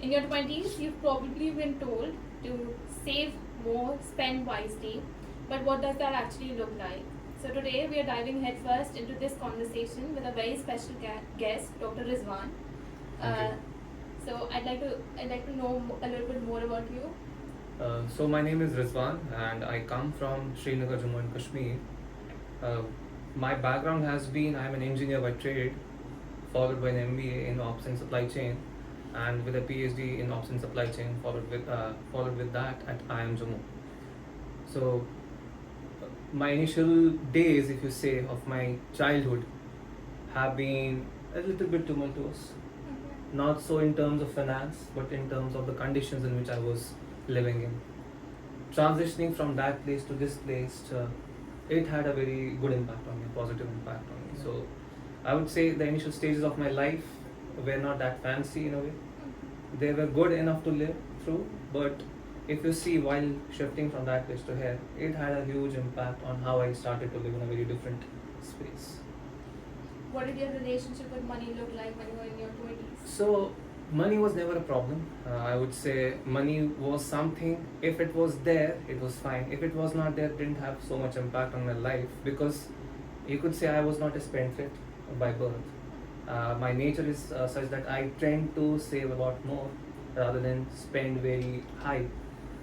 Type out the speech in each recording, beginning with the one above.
In your 20s, you've probably been told to save more, spend wisely, but what does that actually look like? So today we are diving headfirst into this conversation with a very special guest, Dr. Rizwan. Thank you. So I'd like to know a little bit more about you. So my name is Rizwan and I come from Srinagar, Jammu and Kashmir. Uh, my background has been I'm an engineer by trade, followed by an MBA in Ops and Supply Chain, and with a PhD in Ops and Supply Chain, followed with that at IIM Jammu. So my initial days, if you say, of my childhood have been a little bit tumultuous. Not so in terms of finance, but in terms of the conditions in which I was living in. Transitioning from that place to this place, it had a very good impact on me, positive impact on me. So I would say the initial stages of my life were not that fancy in a way. They were good enough to live through, but if you see while shifting from that place to here, it had a huge impact on how I started to live in a very different space. What did your relationship with money look like when you were in your 20s? So money was never a problem. I would say money was something. If it was there, it was fine. If it was not there, it didn't have so much impact on my life because you could say I was not a spendthrift by birth. My nature is such that I tend to save a lot more rather than spend very high,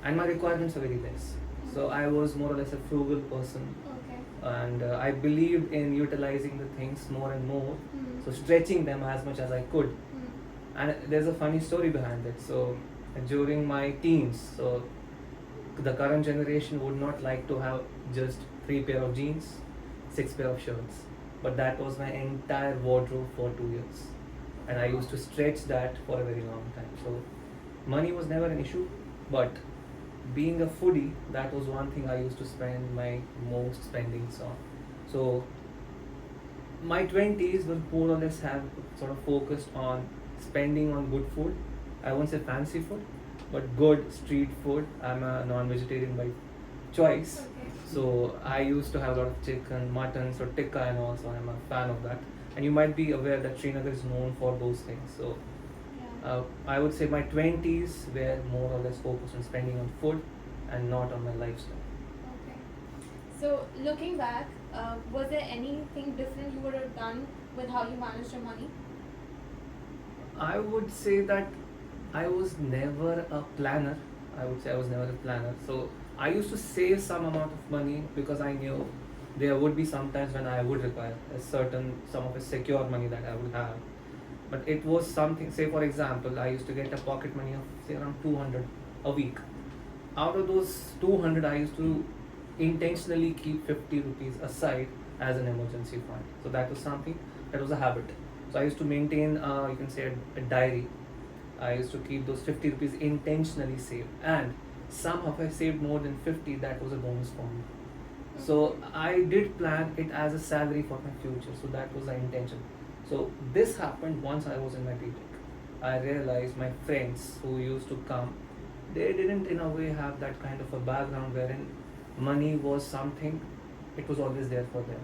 and my requirements are very less. So I was more or less a frugal person, Okay. and I believed in utilizing the things more and more, so stretching them as much as I could. And there's a funny story behind it. So during my teens, so the current generation would not like to have just 3 pair of jeans, 6 pair of shirts, but that was my entire wardrobe for 2 years, and I used to stretch that for a very long time. So money was never an issue, but being a foodie, that was one thing I used to spend my most spendings on. So my 20s will more or less have sort of focused on spending on good food. I won't say fancy food, but good street food. I'm a non-vegetarian by choice. Okay. So I used to have a lot of chicken, mutton, so tikka and all, so I'm a fan of that. And you might be aware that Srinagar is known for those things. So I would say my 20s were more or less focused on spending on food and not on my lifestyle. Okay. So looking back, was there anything different you would have done with how you managed your money? I would say that I was never a planner. I would say I was never a planner. So I used to save some amount of money because I knew there would be some times when I would require a certain sum of a secure money that I would have. But it was something, say for example, I used to get a pocket money of say around 200 a week. Out of those 200, I used to intentionally keep 50 rupees aside as an emergency fund. So that was something, that was a habit. So I used to maintain, you can say, a diary. I used to keep those 50 rupees intentionally saved. And somehow, if I saved more than 50, that was a bonus for me. So I did plan it as a salary for my future. So that was the intention. So this happened once I was in my BTech. I realized my friends who used to come, they didn't in a way have that kind of a background wherein money was something, it was always there for them.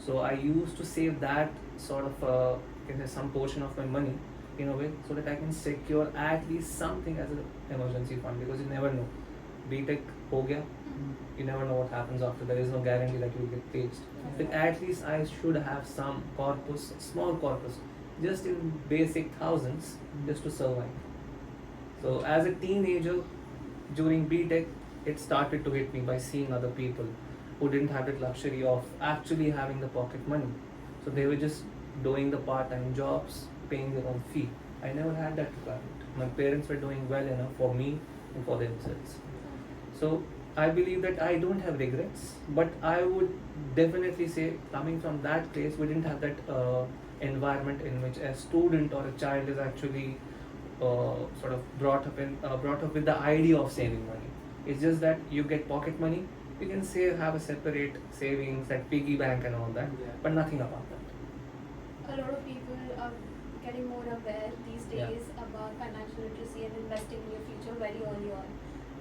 So I used to save that sort of you can say some portion of my money in a way so that I can secure at least something as an emergency fund, because you never know. BTech ho gaya, you never know what happens after. There is no guarantee that you will get placed. But at least I should have some corpus, small corpus, just in basic thousands, just to survive. So as a teenager, during BTech, it started to hit me by seeing other people who didn't have that luxury of actually having the pocket money. So they were just doing the part-time jobs, paying their own fee. I never had that requirement. My parents were doing well enough for me and for themselves. So I believe that I don't have regrets, but I would definitely say, coming from that place, we didn't have that environment in which a student or a child is actually sort of brought up with the idea of saving money. It's just that you get pocket money, you can save, have a separate savings, like piggy bank and all that, but nothing about that. A lot of people are getting more aware these Yeah. days about financial literacy and investing in your future very early on.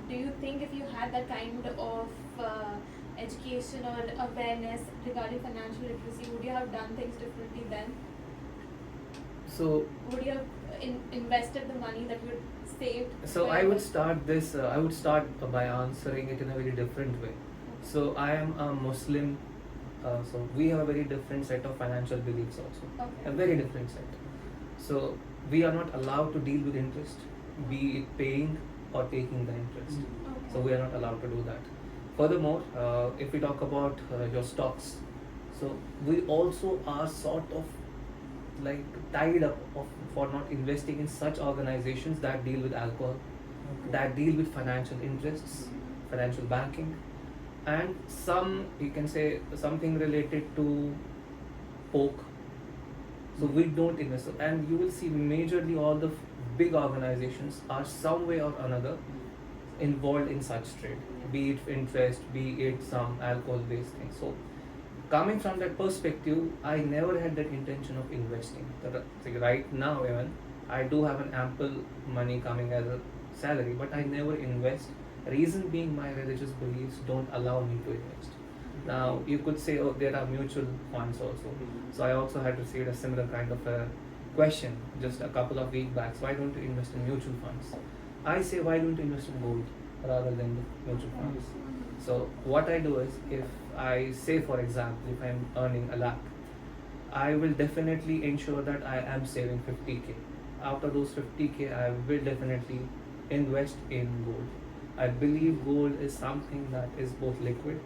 Do you think if you had that kind of education or awareness regarding financial literacy, would you have done things differently then? So Would you have invested the money that you had saved? So I would start this. I would start by answering it in a very different way. So I am a Muslim. So we have a very different set of financial beliefs also. Okay. A very different set. So we are not allowed to deal with interest, be it paying or taking the interest. Okay. So we are not allowed to do that. Furthermore, if we talk about your stocks, so we also are sort of like tied up for not investing in such organizations that deal with alcohol, that deal with financial interests, financial banking, and some, you can say, something related to pork. So we don't invest, and you will see majorly all the big organizations are some way or another involved in such trade, be it interest, be it some alcohol-based thing. So coming from that perspective, I never had that intention of investing. Like right now, even I do have an ample money coming as a salary, but I never invest. Reason being, my religious beliefs don't allow me to invest. Now you could say, oh, there are mutual funds also. So I also had received a similar kind of a question just a couple of weeks back. So why don't you invest in mutual funds? I say, why don't you invest in gold rather than the mutual funds? So what I do is, if I say, for example, if I'm earning a lakh, I will definitely ensure that I am saving 50k. After those 50k, I will definitely invest in gold. I believe gold is something that is both liquid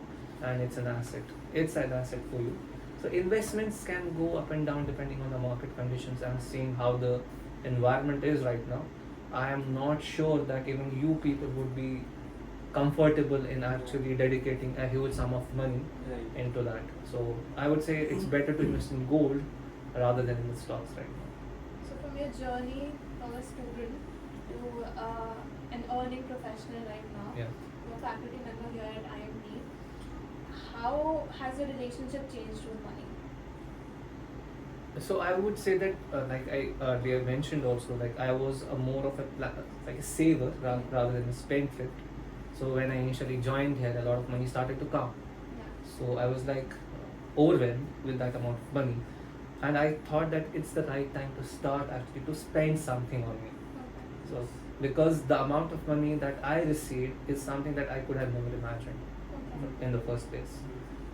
and it's an asset. It's an asset for you. So investments can go up and down depending on the market conditions and seeing how the environment is right now. I am not sure that even you people would be comfortable in actually dedicating a huge sum of money into that. So I would say it's better to invest in gold rather than in the stocks right now. So from your journey from a student to an earning professional right now, Yeah. you're a faculty member here at IMT, how has your relationship changed with money? So I would say that, like I earlier mentioned also, like I was a more of a like a saver rather than a spendthrift. So when I initially joined here, a lot of money started to come. Yeah. So I was like overwhelmed with that amount of money, and I thought that it's the right time to start actually to spend something on me. Okay. So because the amount of money that I received is something that I could have never imagined Okay. in the first place.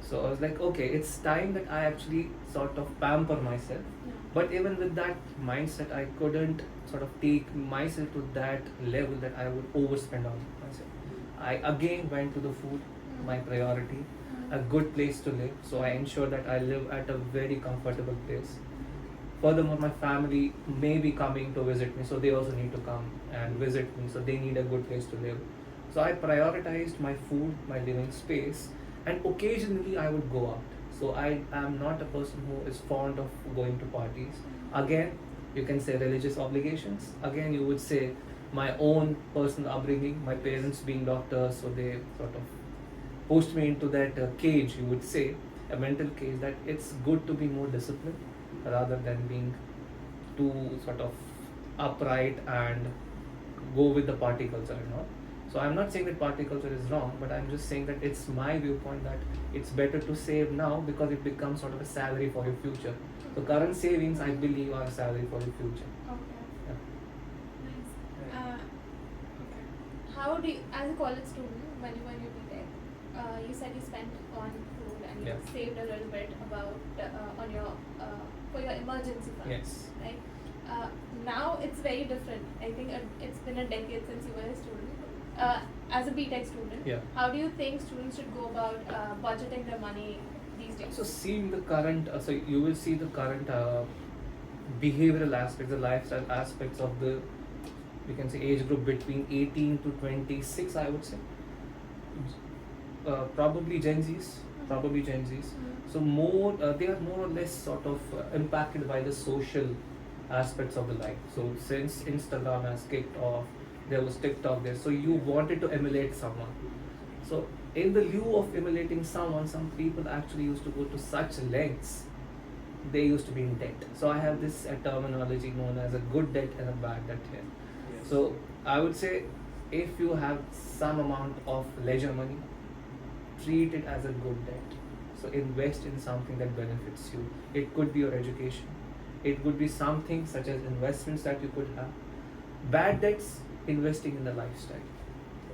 So I was like, okay, it's time that I actually sort of pamper myself. Yeah. But even with that mindset, I couldn't sort of take myself to that level that I would overspend on myself. I again went to the food, my priority, a good place to live. So I ensure that I live at a very comfortable place. Furthermore, my family may be coming to visit me, so they also need to come and visit me. So they need a good place to live. So I prioritized my food, my living space, and occasionally I would go out. So I am not a person who is fond of going to parties. Again, you can say religious obligations. Again, you would say my own personal upbringing, my parents being doctors, so they sort of pushed me into that cage, you would say, a mental cage, that it's good to be more disciplined rather than being too sort of upright and go with the party culture and all. So I'm not saying that party culture is wrong, but I'm just saying that it's my viewpoint that it's better to save now because it becomes sort of a salary for your future. So current savings, I believe, are a salary for your future. Okay. Yeah. Nice. Okay. How do you, as a college student, when you were in your BTech, you said you spent on food and you Yeah. saved a little bit about on your for your emergency fund. Yes. Right. Now it's very different. I think it's been a decade since you were a student. As a BTech student, Yeah. how do you think students should go about budgeting their money these days? So seeing the current, so you will see the current behavioral aspects, the lifestyle aspects of the, we can say, age group between 18 to 26, I would say. Probably Gen Zs, probably Gen Zs. So more, they are more or less sort of impacted by the social aspects of the life. So since Instagram has kicked off, there was TikTok there. So you wanted to emulate someone. So in the lieu of emulating someone, some people actually used to go to such lengths. They used to be in debt. So I have this terminology known as a good debt and a bad debt here. Yes. So I would say, if you have some amount of leisure money, treat it as a good debt. So invest in something that benefits you. It could be your education. It could be something such as investments that you could have. Bad debts, investing in the lifestyle.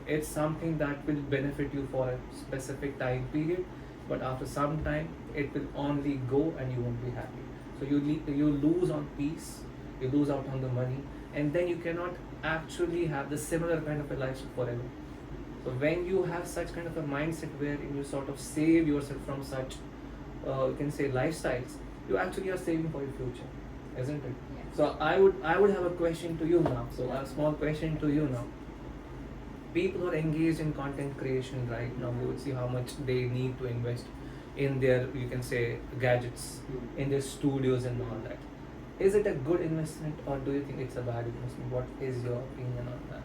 It's something that will benefit you for a specific time period, but after some time it will only go and you won't be happy. So you lose on peace, you lose out on the money, and then you cannot actually have the similar kind of a lifestyle forever. So when you have such kind of a mindset wherein you sort of save yourself from such, you can say, lifestyles, you actually are saving for your future, isn't it? Yes. So I would have a question to you now. So a small question to you now. People who are engaged in content creation right now, you would see how much they need to invest in their, you can say, gadgets, in their studios and all that. Is it a good investment or do you think it's a bad investment? What is your opinion on that?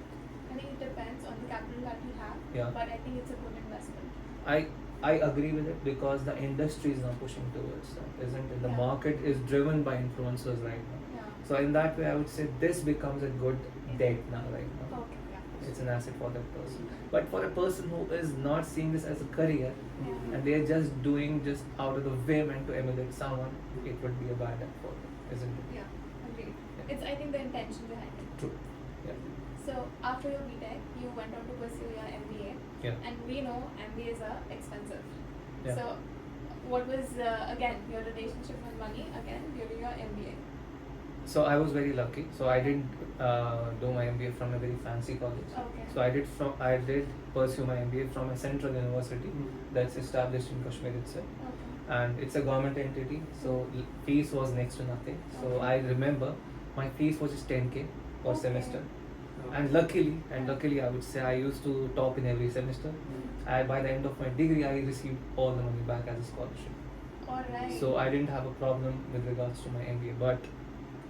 I think it depends on the capital that you have, Yeah. but I think it's a good investment. I agree with it because the industry is now pushing towards that, isn't it? The Yeah. market is driven by influencers right now. Yeah. So in that way, I would say this becomes a good debt now, right now. Okay, yeah. It's an asset for that person. But for a person who is not seeing this as a career Yeah. and they are just doing just out of the whim and to emulate someone, it would be a bad debt for them, isn't it? Yeah, agreed. Yeah. It's, I think, the intention behind it. True. Yeah. So after your BTech, you went on to pursue your MBA, Yeah. and we know MBAs are expensive. Yeah. So, what was again your relationship with money again during your MBA? So I was very lucky. So I didn't do my MBA from a very fancy college. Okay. So I did pursue my MBA from a central university that's established in Kashmir itself, Okay. and it's a government entity. So fees was next to nothing. So Okay. I remember my fees was just 10K per Okay. semester, and luckily I would say I used to top in every semester. By the end of my degree, I received all the money back as a scholarship. All right. So I didn't have a problem with regards to my MBA. But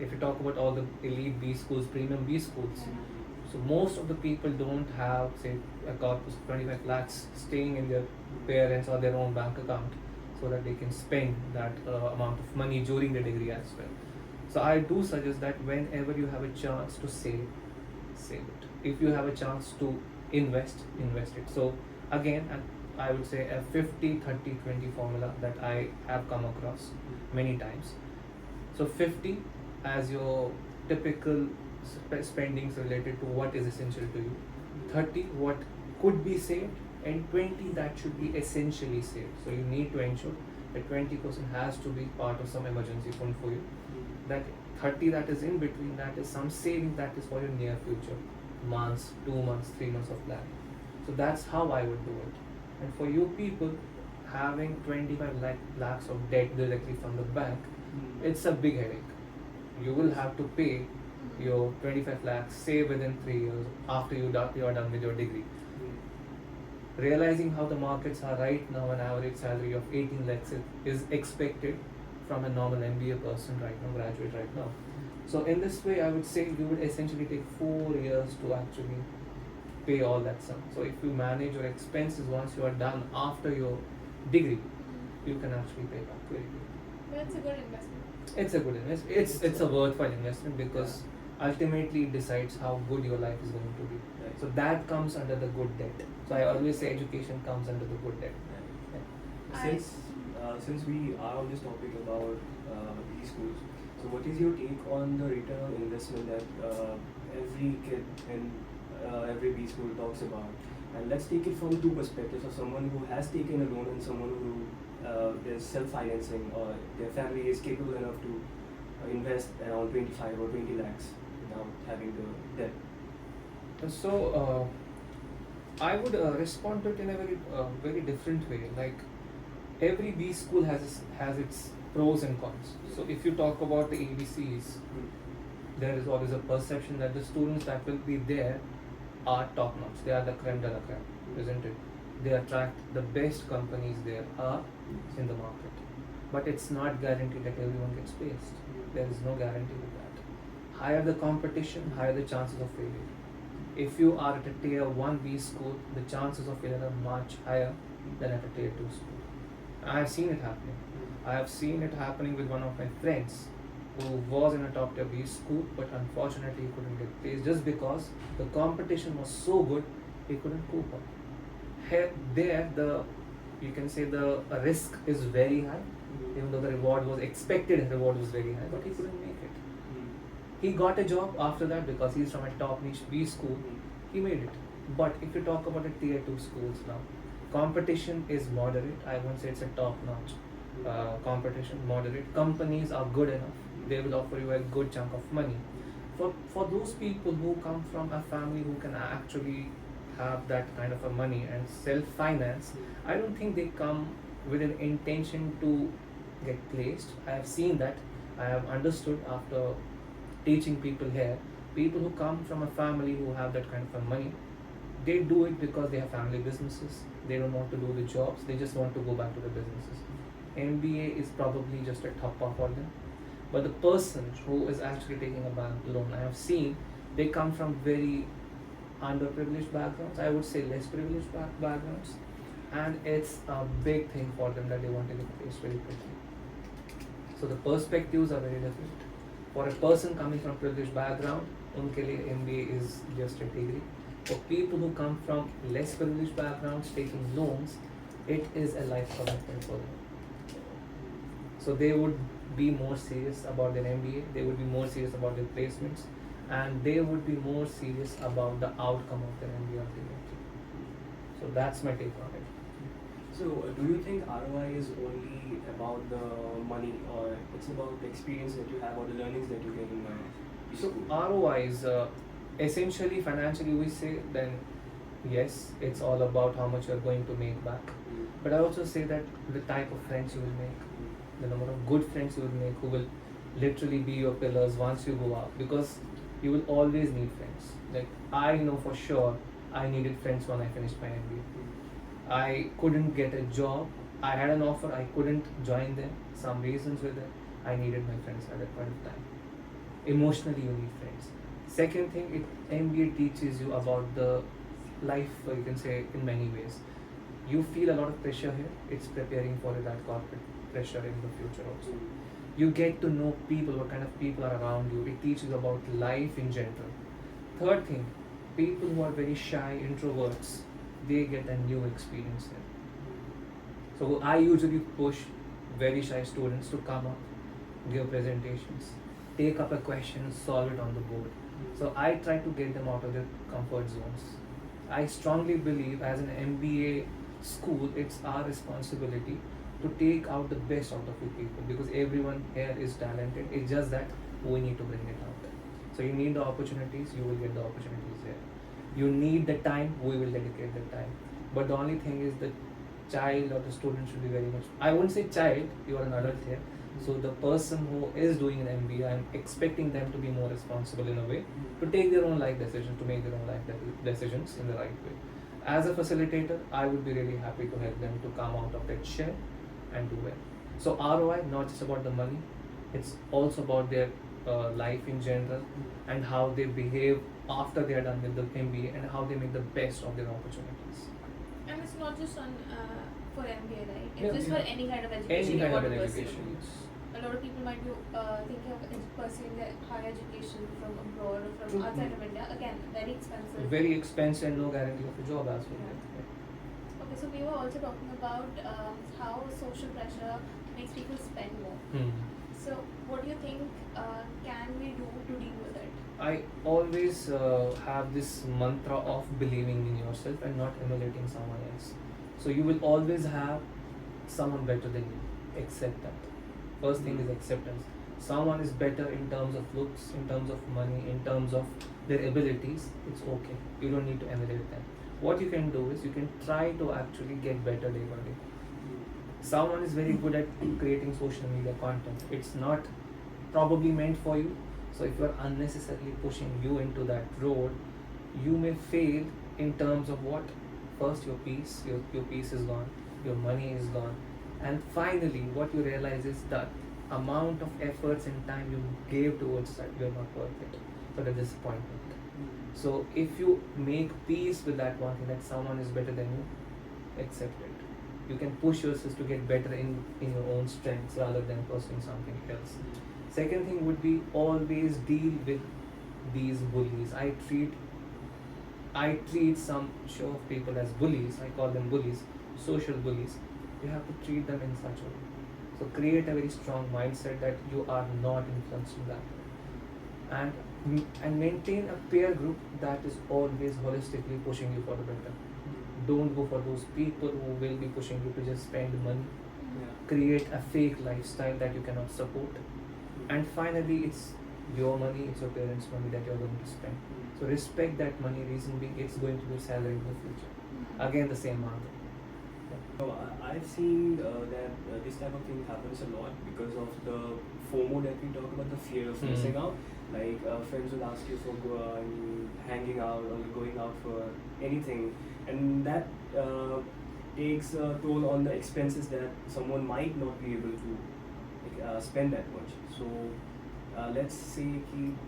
if you talk about all the elite B schools, premium B schools, so most of the people don't have, say, a corpus of 25 lakhs staying in their parents or their own bank account so that they can spend that amount of money during the degree as well. So I do suggest that whenever you have a chance to save it. If you have a chance to invest it. So again, I would say a 50-30-20 formula that I have come across many times. So 50 as your typical spendings related to what is essential to you, 30 what could be saved, and 20 that should be essentially saved. So you need to ensure that 20% has to be part of some emergency fund for you. That 30 that is in between, that is some saving that is for your near future, months, 2 months, 3 months of planning. So that's how I would do it. And for you people having 25 lakhs of debt directly from the bank, it's a big headache. You will have to pay your 25 lakhs, say within 3 years after you are done with your degree. Realizing how the markets are right now, an average salary of 18 lakhs is expected from a normal MBA person right now, graduate right now. So in this way, I would say you would essentially take 4 years to actually pay all that sum. So if you manage your expenses once you are done after your degree, you can actually pay back very quickly. That's a good investment. It's a good investment. It's a worthwhile investment because ultimately it decides how good your life is going to be. Right. So that comes under the good debt. So I always say education comes under the good debt. Since we are on this topic about these schools, so what is your take on the return on investment that every kid in every B school talks about? And let's take it from two perspectives: of someone who has taken a loan and someone who is self-financing, or their family is capable enough to invest around 25 or 20 lakhs without having the debt. So I would respond to it in a very different way. Like every B school has its pros and cons. So if you talk about the ABCs, there is always a perception that the students that will be there are top notch. They are the creme de la creme, isn't it? They attract the best companies there are in the market. But it's not guaranteed that everyone gets placed. There is no guarantee with that. Higher the competition, higher the chances of failure. If you are at a tier 1 B school, the chances of failure are much higher than at a tier 2 school. I have seen it happening. I have seen it happening with one of my friends who was in a top tier B school, but unfortunately he couldn't get placed just because the competition was so good he couldn't cope up. There, you can say the risk is very high, even though the expected reward was very high, but he couldn't make it. He got a job after that because he's from a top niche B school. He made it. But if you talk about the tier 2 schools now, competition is moderate. I won't say it's a top notch competition, moderate. Companies are good enough. They will offer you a good chunk of money. For those people who come from a family who can actually have that kind of a money and self finance, I don't think they come with an intention to get placed. I have seen that. I have understood after teaching people here. People who come from a family who have that kind of a money, they do it because they have family businesses. They don't want to do the jobs. They just want to go back to the businesses. MBA is probably just a thappa for them. But the person who is actually taking a bank loan, I have seen they come from very underprivileged backgrounds. I would say less privileged backgrounds, and it's a big thing for them that they want to get placed very quickly. So the perspectives are very different. For a person coming from privileged background, उनके लिए MBA is just a degree. For people who come from less privileged backgrounds taking loans, it is a life commitment for them. So they would be more serious about their MBA, they would be more serious about their placements, and they would be more serious about the outcome of their MBA ultimately. So that's my take on it. So, do you think ROI is only about the money, or it's about the experience that you have or the learnings that you get in So ROI is essentially financially we say, then yes, it's all about how much you're going to make back. But I also say that the type of friends you will make, the number of good friends you will make who will literally be your pillars once you go out, because you will always need friends. Like I know for sure I needed friends when I finished my MBA. I couldn't get a job. I had an offer, I couldn't join them. Some reasons were there. I needed my friends at that point of time. Emotionally, you need friends. Second thing, MBA teaches you about the life, you can say, in many ways. You feel a lot of pressure here. It's preparing for that corporate pressure in the future also. You get to know people, what kind of people are around you. It teaches you about life in general. Third thing, people who are very shy, introverts, they get a new experience here. So I usually push very shy students to come up, give presentations, take up a question, solve it on the board. So I try to get them out of their comfort zones. I strongly believe as an MBA school, it's our responsibility to take out the best out of you people, because everyone here is talented. It's just that we need to bring it out. So you need the opportunities, you will get the opportunities there. You need the time, we will dedicate the time. But the only thing is the child or the student should be very much, I won't say child, you are an adult here. So the person who is doing an MBA, I'm expecting them to be more responsible in a way, to take their own life decisions, to make their own life decisions in the right way. As a facilitator, I would be really happy to help them to come out of that shell and do well. So ROI, not just about the money, it's also about their life in general and how they behave after they are done with the MBA and how they make the best of their opportunities. And it's not just on for MBA, right? It's Yeah, just yeah. for any kind of education. Any kind you of want an to pursue. education, yes. A lot of people might be thinking of pursuing their higher education from abroad or from True. outside of India. Again, very expensive. Very expensive and no guarantee of a job as well. Yeah. Okay, so we were also talking about how social pressure makes people spend more. So, what do you think can we do to deal with it? I always have this mantra of believing in yourself and not emulating someone else. So you will always have someone better than you. Accept that. First thing is acceptance. Someone is better in terms of looks, in terms of money, in terms of their abilities. It's okay. You don't need to emulate them. What you can do is you can try to actually get better day by day. Someone is very good at creating social media content. It's not probably meant for you. So if you are unnecessarily pushing you into that road, you may fail in terms of what? First, your peace. Your peace is gone. Your money is gone. And finally, what you realize is that amount of efforts and time you gave towards that, you're not worth it. So the disappointment. So if you make peace with that one thing, that someone is better than you, accept it. You can push yourself to get better in your own strengths rather than pursuing something else. Second thing would be always deal with these bullies. I treat some show of people as bullies. I call them bullies, social bullies. You have to treat them in such a way. So create a very strong mindset that you are not influencing that. and maintain a peer group that is always holistically pushing you for the better. Don't go for those people who will be pushing you to just spend money, create a fake lifestyle that you cannot support. And finally, it's your money, it's your parents' money that you're going to spend. So respect that money, reason being it's going to be salary in the future. Again, the same answer. So I've seen that this type of thing happens a lot because of the FOMO that we talk about, the fear of missing out. Like friends will ask you for hanging out or going out for anything, and that takes a toll on the expenses that someone might not be able to spend that much. So let's say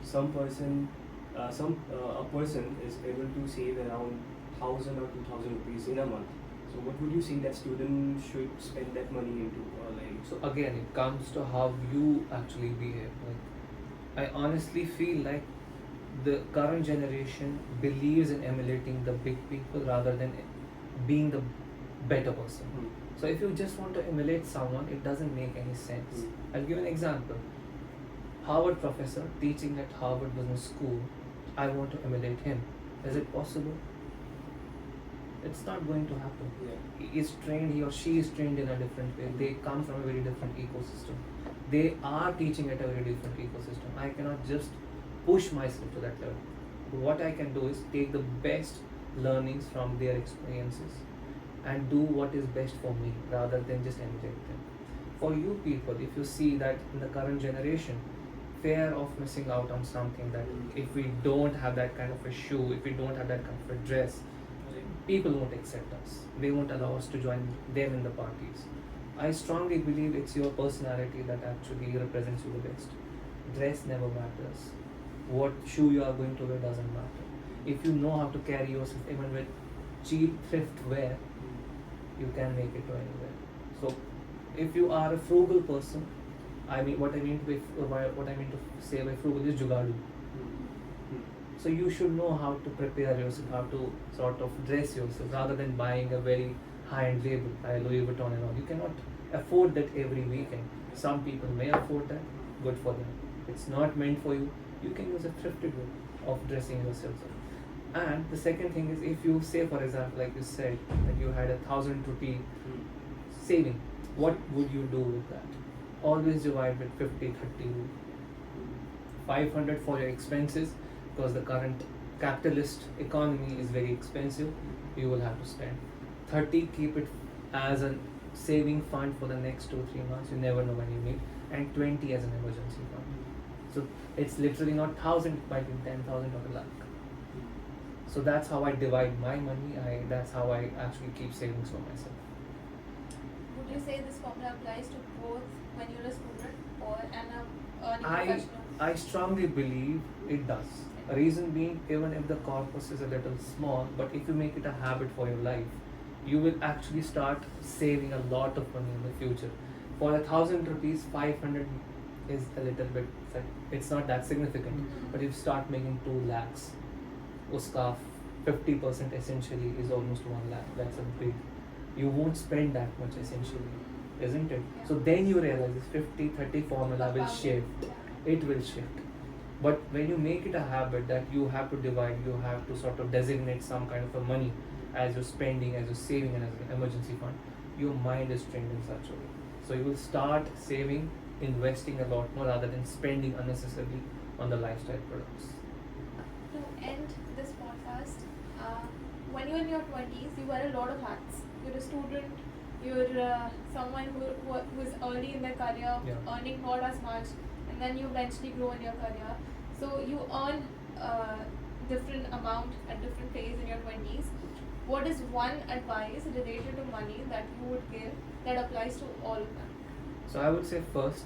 some person, a person is able to save around 1,000 or 2,000 rupees in a month. So what would you say that student should spend that money into? So again, it comes to how you actually behave. Like, I honestly feel like the current generation believes in emulating the big people rather than being the better person. So if you just want to emulate someone, it doesn't make any sense. I'll give an example. Harvard professor teaching at Harvard Business School, I want to emulate him. Is it possible? It's not going to happen. He is trained, he or she is trained in a different way. They come from a very different ecosystem. They are teaching at a very different ecosystem. I cannot just push myself to that level. What I can do is take the best learnings from their experiences and do what is best for me rather than just emulate them. For you people, if you see that in the current generation, fear of missing out on something, that if we don't have that kind of a shoe, if we don't have that kind of a dress, people won't accept us. They won't allow us to join them in the parties. I strongly believe it's your personality that actually represents you the best. Dress never matters. What shoe you are going to wear doesn't matter. If you know how to carry yourself even with cheap thrift wear, you can make it to anywhere. So if you are a frugal person, what I mean to say by frugal is jugadu. So you should know how to prepare yourself, how to sort of dress yourself rather than buying a very high-end label, Louis Vuitton and all. You cannot afford that every weekend. Some people may afford that, good for them. It's not meant for you. You can use a thrifted way of dressing yourself. And the second thing is, if you say, for example, like you said, that you had 1,000 rupee saving, what would you do with that? Always divide with 50, 30, 500 for your expenses, because the current capitalist economy is very expensive. You will have to spend 30, keep it as a saving fund for the next 2-3 months. You never know when you need, and 20 as an emergency fund. So it's literally not 1,000, it might be 10,000 or a lakh. So that's how I divide my money. That's how I actually keep savings for myself. Would you say this formula applies to both when you're a student or an earning professional? I strongly believe it does. Reason being, even if the corpus is a little small, but if you make it a habit for your life, you will actually start saving a lot of money in the future. For 1,000 rupees, 500 is a little bit, it's not that significant. But if you start making 2 lakhs, uska 50% essentially is almost 1 lakh. That's a big, you won't spend that much essentially, isn't it? Yeah. So then you realize this 50-30 formula will shift. It will shift. But when you make it a habit that you have to divide, you have to sort of designate some kind of a money as you're spending, as you're saving, and as an emergency fund, your mind is trained in such a way. So you will start saving, investing a lot more rather than spending unnecessarily on the lifestyle products. To end this podcast, when you're in your 20s, you wear a lot of hats. You're a student, you're someone who is early in their career, earning not as much, and then you eventually grow in your career. So you earn different amount at different phase in your 20s. What is one advice related to money that you would give that applies to all of them? So I would say first,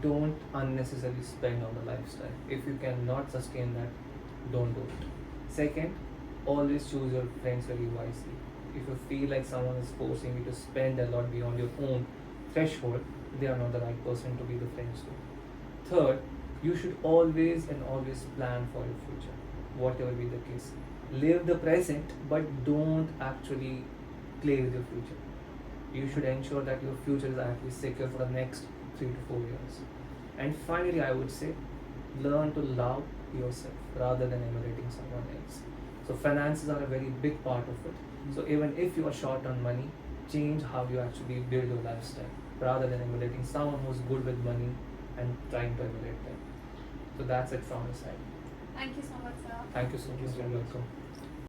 don't unnecessarily spend on the lifestyle. If you cannot sustain that, don't do it. Second, always choose your friends very wisely. If you feel like someone is forcing you to spend a lot beyond your own threshold, they are not the right person to be the friends with. Third, you should always plan for your future, whatever be the case. Live the present, but don't actually play with your future. You should ensure that your future is actually secure for the next 3 to 4 years. And finally, I would say, learn to love yourself rather than emulating someone else. So finances are a very big part of it. So even if you are short on money, change how you actually build your lifestyle rather than emulating someone who's good with money and trying to emulate them. So that's it from my side. Thank you so much, sir. Thank you so Thank you much. so You're much. welcome.